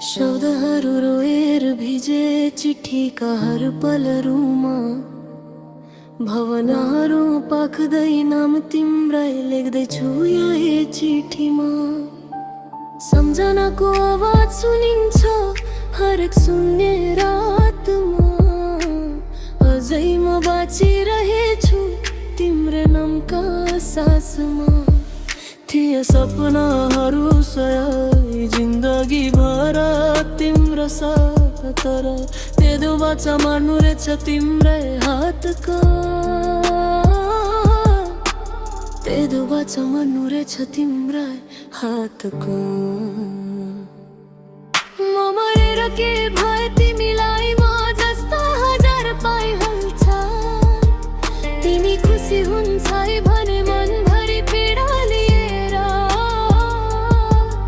शब्दहरू रोएर भिजे चिठीका हर पलहरूमा भावनाहरू पाख्दै नाम तिम्रै लेख्दैछु यही चिठीमा। सम्झनाको आवाज सुनिन्छ हरेक शून्य रातमा, अझै म बाँचिरहेछु तिम्रो नामका सासमा। थिए सपनाहरू सय जिन्दगी भर तिम्रो साथ, तर त्यो बाचा मार्नु रहेछ तिम्रै हातका। त्यो बाचा मार्नु रहेछ तिम्रै हातका। म मरेर के भए तिमीलाई म जस्ता हजार पाइहाल्छ। तिमी खुसी हुन्छ भने मनभरि पीडा लिएर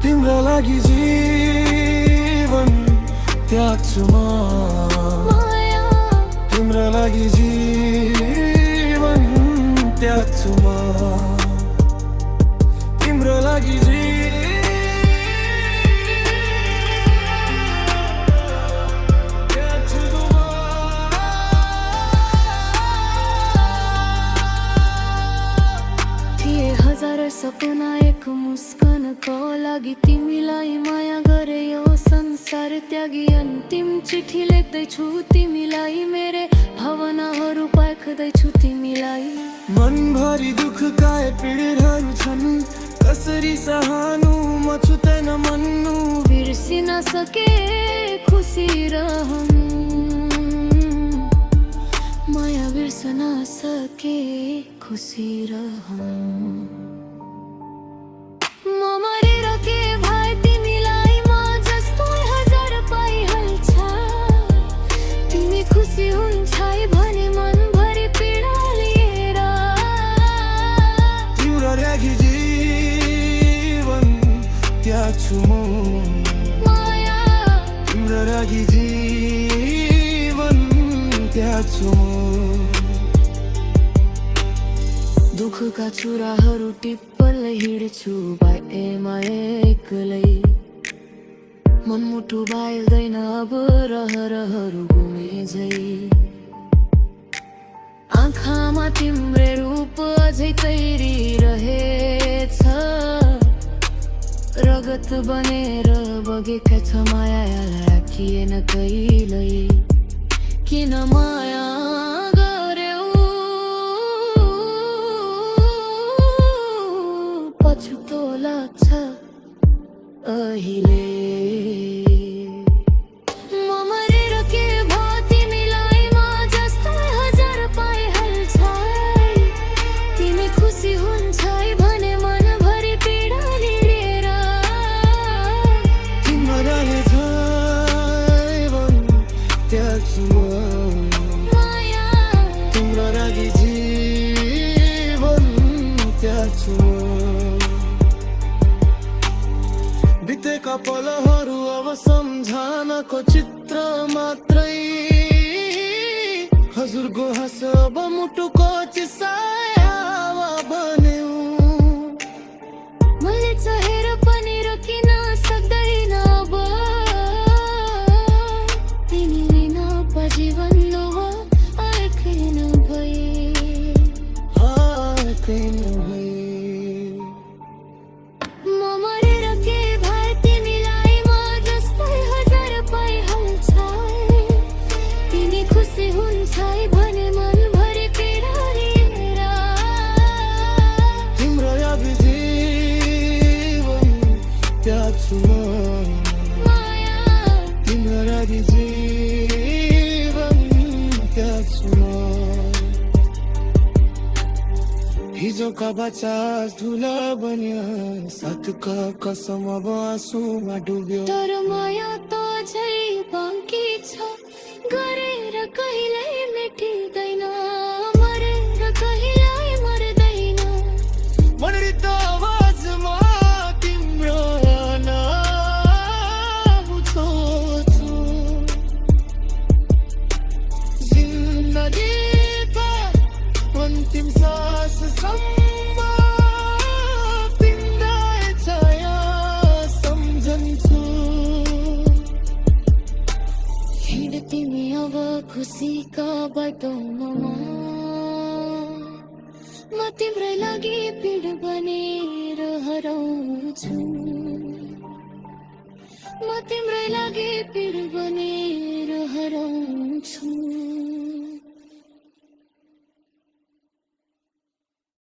तिम्रो लागि जीवन त्याग्छु म। तिम्रो लागि जीवन त्याग्छु म। तिम्रो लागि सपना एक मुस्कानको लागि तिमीलाई माया गरे यो संसार त्यागी। अन्तिम चिठी लेख्दैछु तिमीलाई, मेरे भावनाहरू पाख्दैछु तिमीलाई। मनभरि दुःखका पीडहरू छन्, कसरी सहनु म छुदैन मन्नु। बिर्सिन सके खुसी रहम, माया बिर्सन सके खुसी रहम। म मरेर के भए तिमीलाई म जस्तो हजार पाइहाल्छ। तिमी खुसी हुन्छ भने मनभरि पीडा लिएर तिम्रो लागि जीवन त्याग्छु म। तिम्रो लागि जीवन त्याग्छु म। दुःखका चुराहरू टिप्पल हिँड्छु बाएमा एक्लै। मनमुटु बाल्दैन अब रहरहरू घुमे झै। आँखामा तिम्रो रूप अझै तैरिरहेछ। रगत बनेर बगेका छ माया राखिएन कहिल्यै। किन माया पछुतो लाग्छ अहिले। म मरेर के भयो तिमीलाई म जस्तो हजार पाइहाल्छ। तिमी खुसी हुन्छ भने मनभरि पीडा लिएर तिम्रो लागि जीवन त्याग्छु म। तिम्रो लागि जीवन त्याग्छु म। बितेका पलहरू अब सम्झनाको चित्र मात्रै। हजुरको हाँस अब मुटुको चिसाया बन्यो। मैले चाहेर पनि रोकिन सक्दैन अब। तिमी बिन जीवन हो आएकै नभए। म मरेर के भए तिमीलाई म जस्तै हजार पाइहाल्छ। तिमी खुसी हुन्छ भने मनभरि पीडा लिएर तिम्रो लागि जीवन त्याग्छु म। तिम्रो लागि जीवन त्याग्छु म। हिजोका बच्चा धुला बन्यो, साथका कसम अब आँसुमा डुब्यो। तर माया त अझै बाँकी छ, गरेर कहिल्यै मेटिँदैन, मरेर कहिल्यै मर्दैन। मनरित आवाजमा तिम्रो नाम सोच्छु। जिन्दगी खुसीका बाटोमा म तिम्रै लागि पिड बनेर हराउँछु म तिम्रै लागि पिड बनेर हराउँछु